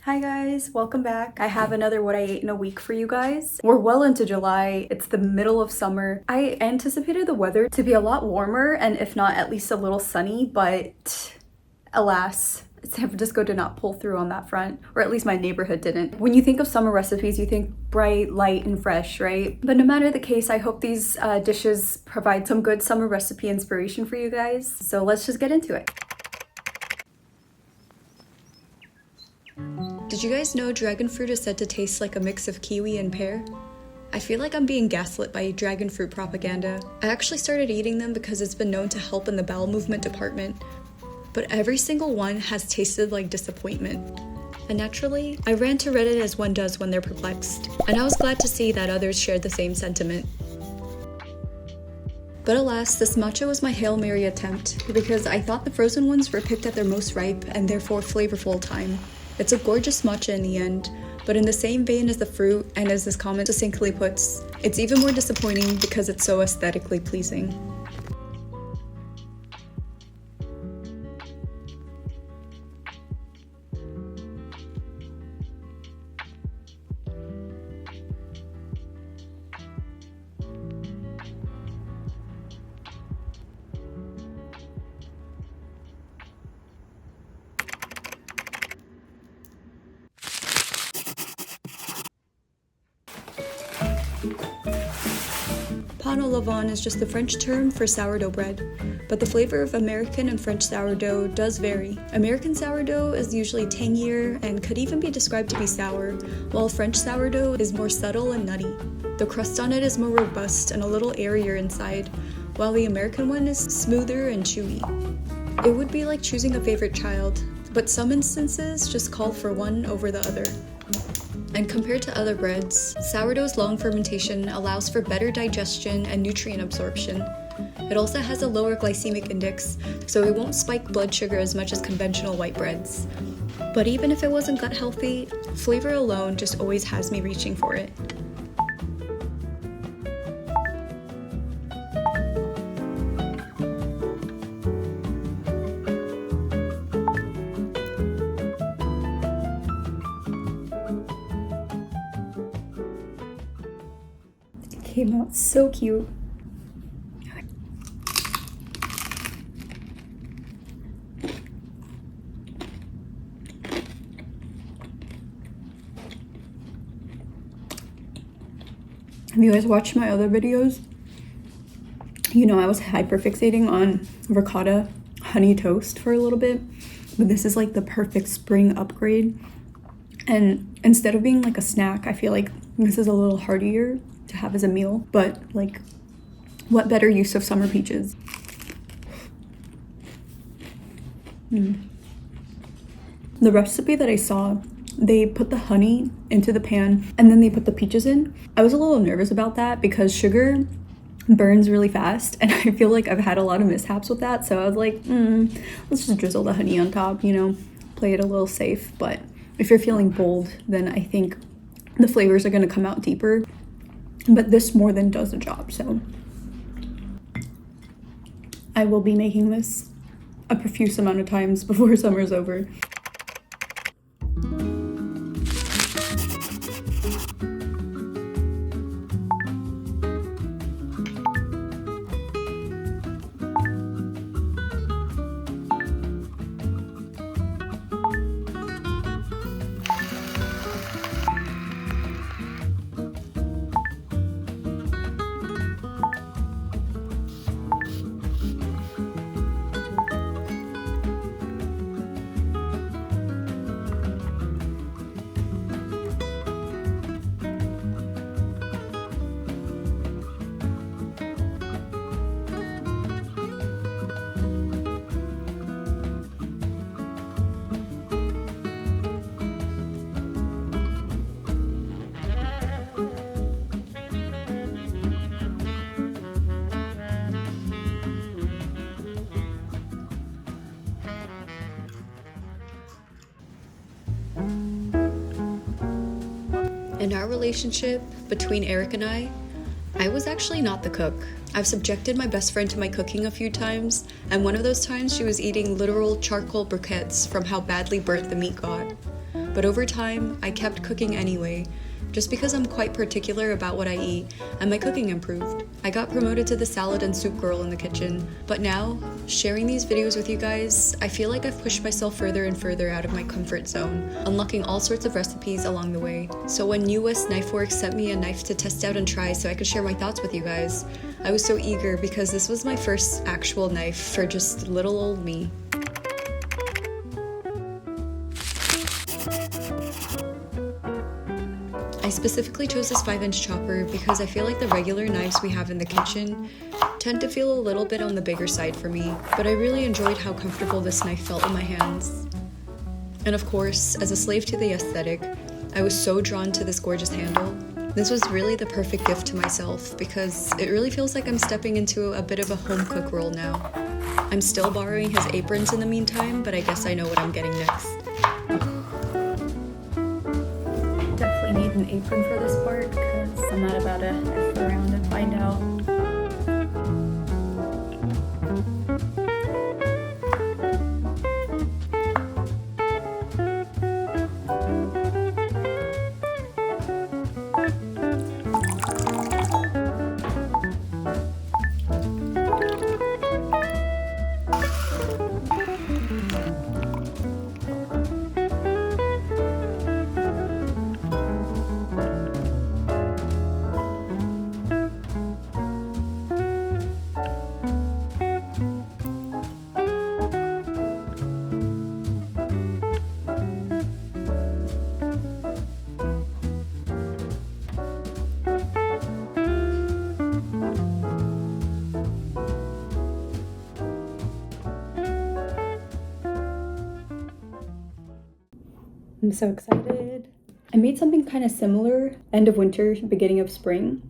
Hi guys, welcome back. I have another what I ate in a week for you guys. We're well into July. It's the middle of summer. I anticipated the weather to be a lot warmer and if not at least a little sunny, but alas, San Francisco did not pull through on that front, or at least my neighborhood didn't. When you think of summer recipes, you think bright, light, and fresh, right? But no matter the case, I hope these dishes provide some good summer recipe inspiration for you guys. So let's just get into it. Did you guys know dragon fruit is said to taste like a mix of kiwi and pear? I feel like I'm being gaslit by dragon fruit propaganda. I actually started eating them because it's been known to help in the bowel movement department, but every single one has tasted like disappointment. And naturally, I ran to Reddit as one does when they're perplexed, and I was glad to see that others shared the same sentiment. But alas, this matcha was my Hail Mary attempt, because I thought the frozen ones were picked at their most ripe and therefore flavorful time. It's a gorgeous matcha in the end, but in the same vein as the fruit, and as this comment succinctly puts, it's even more disappointing because it's so aesthetically pleasing. Pain au levain is just the French term for sourdough bread, but the flavor of American and French sourdough does vary. American sourdough is usually tangier and could even be described to be sour, while French sourdough is more subtle and nutty. The crust on it is more robust and a little airier inside, while the American one is smoother and chewy. It would be like choosing a favorite child, but some instances just call for one over the other. And compared to other breads, sourdough's long fermentation allows for better digestion and nutrient absorption. It also has a lower glycemic index, so it won't spike blood sugar as much as conventional white breads. But even if it wasn't gut healthy, flavor alone just always has me reaching for it. Came out so cute. Have you guys watched my other videos? You know I was hyperfixating on ricotta honey toast for a little bit, but this is like the perfect spring upgrade. And instead of being like a snack, I feel like this is a little heartier to have as a meal, but like, what better use of summer peaches? The recipe that I saw, they put the honey into the pan and then they put the peaches in. I was a little nervous about that because sugar burns really fast and I feel like I've had a lot of mishaps with that, so I was like, let's just drizzle the honey on top, you know, play it a little safe. But if you're feeling bold, then I think the flavors are going to come out deeper. But this more than does the job, so I will be making this a profuse amount of times before summer's over. In our relationship, between Eric and I was actually not the cook. I've subjected my best friend to my cooking a few times, and one of those times she was eating literal charcoal briquettes from how badly burnt the meat got. But over time, I kept cooking anyway, just because I'm quite particular about what I eat, and my cooking improved. I got promoted to the salad and soup girl in the kitchen, but now, sharing these videos with you guys, I feel like I've pushed myself further and further out of my comfort zone, unlocking all sorts of recipes along the way. So when New West Knife Works sent me a knife to test out and try so I could share my thoughts with you guys, I was so eager because this was my first actual knife for just little old me. I specifically chose this 5-inch chopper because I feel like the regular knives we have in the kitchen tend to feel a little bit on the bigger side for me, but I really enjoyed how comfortable this knife felt in my hands. And of course, as a slave to the aesthetic, I was so drawn to this gorgeous handle. This was really the perfect gift to myself because it really feels like I'm stepping into a bit of a home cook role now. I'm still borrowing his aprons in the meantime, but I guess I know what I'm getting next. Definitely need an apron for this part because I'm not about to F around and find out. I'm so excited. I made something kind of similar end of winter, beginning of spring.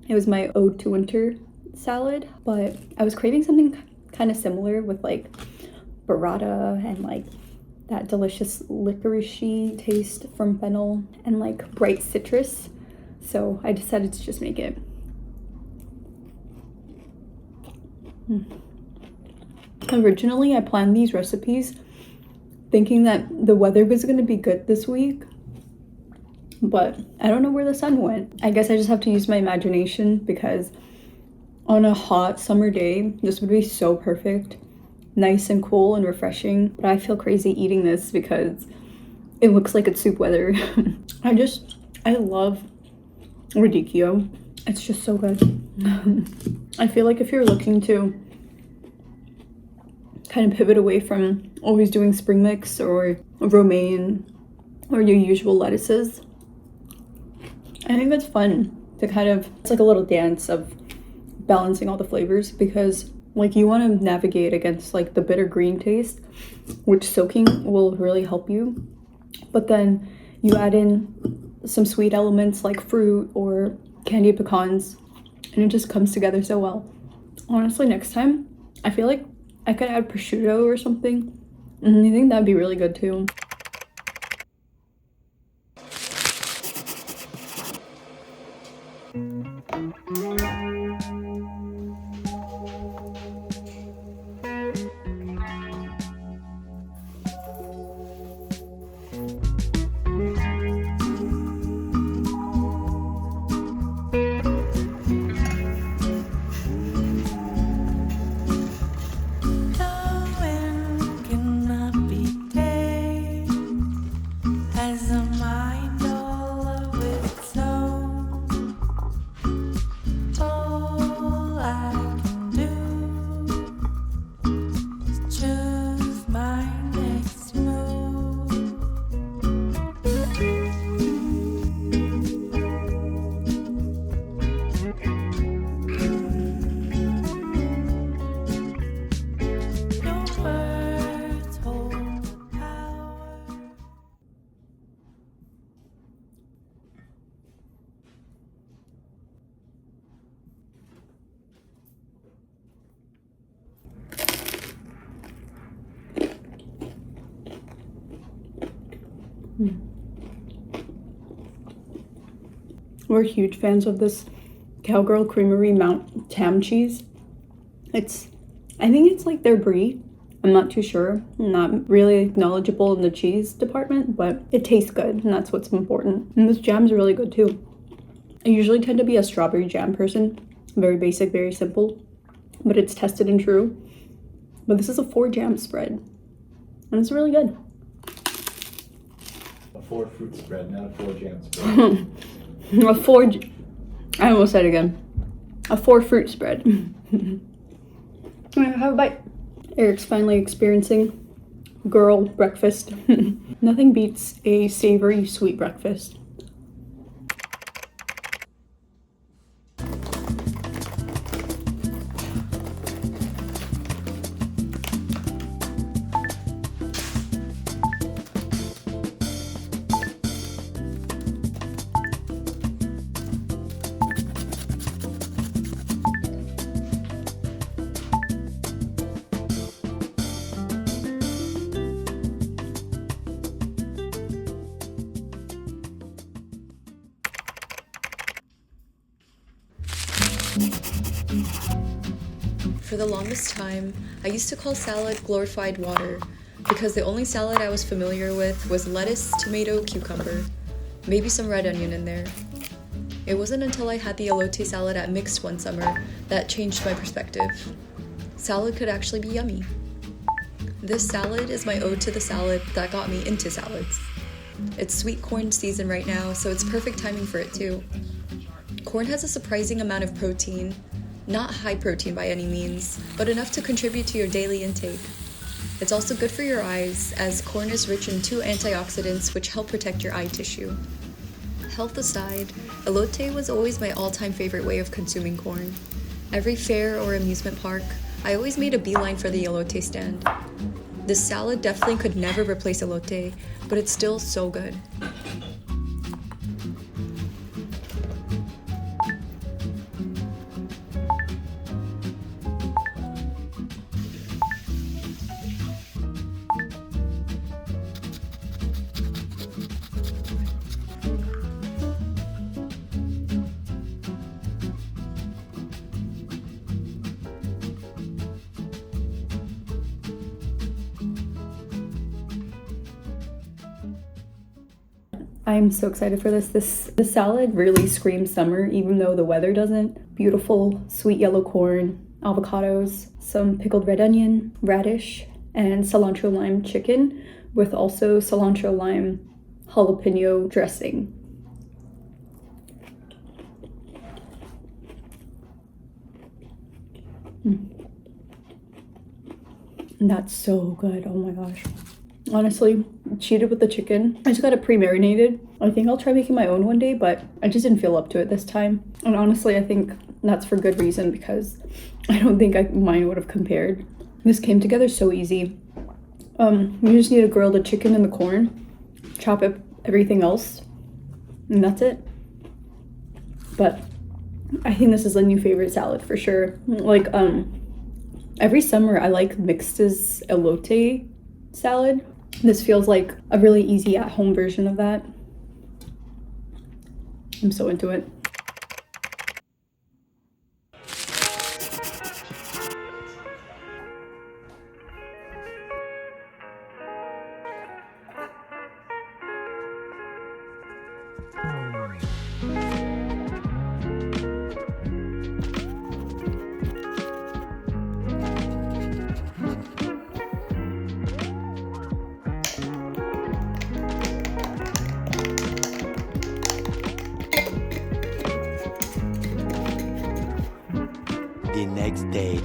It was my ode to winter salad, but I was craving something kind of similar with like burrata and like that delicious licoricey taste from Fennel and like bright citrus. So I decided to just make it. Originally, I planned these recipes thinking that the weather was going to be good this week, but I don't know where the sun went. I guess I just have to use my imagination because on a hot summer day, this would be so perfect. Nice and cool and refreshing, but I feel crazy eating this because it looks like it's soup weather. I love radicchio. It's just so good. I feel like if you're looking to kind of pivot away from always doing spring mix or romaine or your usual lettuces, I think that's fun to kind of, it's like a little dance of balancing all the flavors because like you want to navigate against like the bitter green taste, which soaking will really help you, but then you add in some sweet elements like fruit or candied pecans and it just comes together so well. Honestly, next time I feel like I could add prosciutto or something. I think that'd be really good too. We're huge fans of this Cowgirl Creamery Mount Tam cheese. I think it's like their brie. I'm not too sure. I'm not really knowledgeable in the cheese department, but it tastes good, and that's what's important. And this jam's really good too. I usually tend to be a strawberry jam person. Very basic, very simple, but it's tested and true. But this is a 4 jam spread, and it's really good. A 4 fruit spread, not a 4 jam spread. I almost said it again. A 4 fruit spread. Have a bite. Eric's finally experiencing girl breakfast. Nothing beats a savory sweet breakfast. For the longest time, I used to call salad glorified water because the only salad I was familiar with was lettuce, tomato, cucumber, maybe some red onion in there. It wasn't until I had the elote salad at Mixed one summer that changed my perspective. Salad could actually be yummy. This salad is my ode to the salad that got me into salads. It's sweet corn season right now, so it's perfect timing for it too. Corn has a surprising amount of protein, not high protein by any means, but enough to contribute to your daily intake. It's also good for your eyes, as corn is rich in 2 antioxidants which help protect your eye tissue. Health aside, elote was always my all-time favorite way of consuming corn. Every fair or amusement park, I always made a beeline for the elote stand. This salad definitely could never replace elote, but it's still so good. I'm so excited for this. The salad really screams summer, even though the weather doesn't. Beautiful sweet yellow corn, avocados, some pickled red onion, radish, and cilantro lime chicken with also cilantro lime jalapeno dressing. And that's so good. Oh my gosh. Honestly, cheated with the chicken. I just got it pre-marinated. I think I'll try making my own one day, but I just didn't feel up to it this time. And honestly, I think that's for good reason, because I don't think mine would have compared. This came together so easy. You just need to grill the chicken and the corn, chop up everything else, and that's it. But I think this is a new favorite salad for sure. Like, every summer I like Mixed's elote salad. This feels like a really easy at-home version of that. I'm so into it. The next day.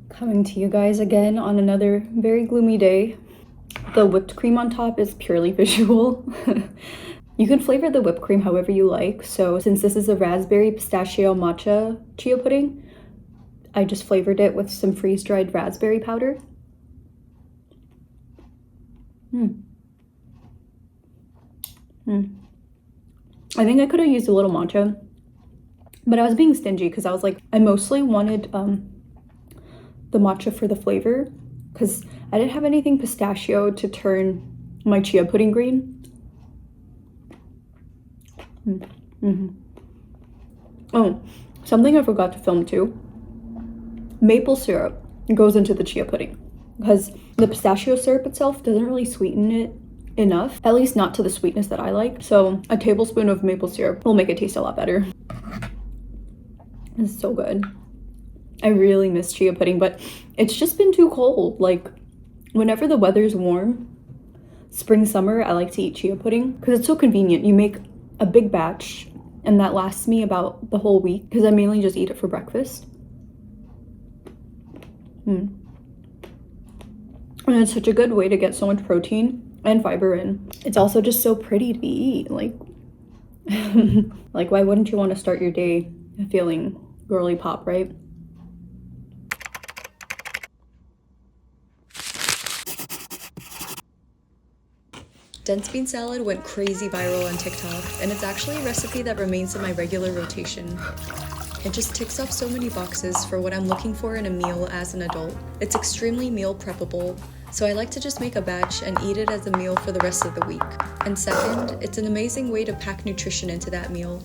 Coming to you guys again on another very gloomy day. The whipped cream on top is purely visual. You can flavor the whipped cream however you like. So since this is a raspberry pistachio matcha chia pudding, I just flavored it with some freeze-dried raspberry powder. I think I could have used a little matcha, but I was being stingy because I was like, I mostly wanted the matcha for the flavor because I didn't have anything pistachio to turn my chia pudding green. Oh, something I forgot to film too. Maple syrup goes into the chia pudding because the pistachio syrup itself doesn't really sweeten it enough, at least not to the sweetness that I like. So a tablespoon of maple syrup will make it taste a lot better. It's so good. I really miss chia pudding, but it's just been too cold. Like whenever the weather's warm, spring, summer, I like to eat chia pudding because it's so convenient. You make a big batch and that lasts me about the whole week because I mainly just eat it for breakfast. And it's such a good way to get so much protein and fiber in. It's also just so pretty to eat. Like, like why wouldn't you want to start your day feeling girly pop, right? Dense bean salad went crazy viral on TikTok, and it's actually a recipe that remains in my regular rotation. It just ticks off so many boxes for what I'm looking for in a meal as an adult. It's extremely meal preppable, so I like to just make a batch and eat it as a meal for the rest of the week. And second, it's an amazing way to pack nutrition into that meal.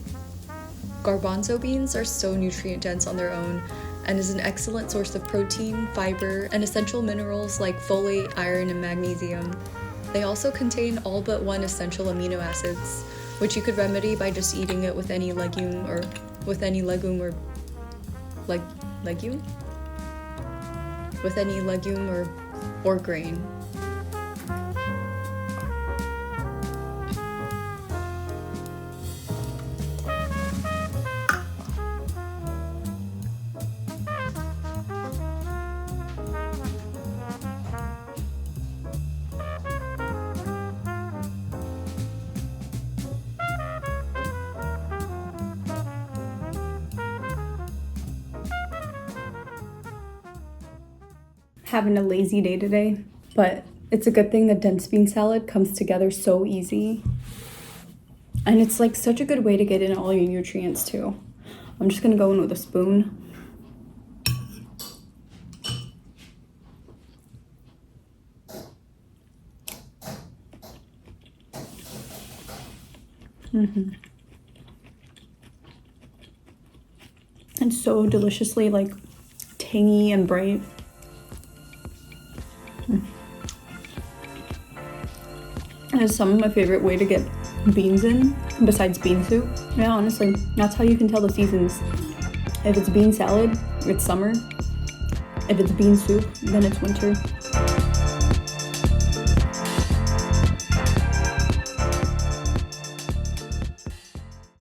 Garbanzo beans are so nutrient dense on their own and is an excellent source of protein, fiber, and essential minerals like folate, iron, and magnesium. They also contain all but one essential amino acids, which you could remedy by just eating it with any legume or grain. Having a lazy day today, but it's a good thing that dense bean salad comes together so easy. And it's like such a good way to get in all your nutrients too. I'm just gonna go in with a spoon. It's so deliciously like tangy and bright. And it's some of my favorite way to get beans in, besides bean soup. Yeah, honestly, that's how you can tell the seasons. If it's bean salad, it's summer. If it's bean soup, then it's winter.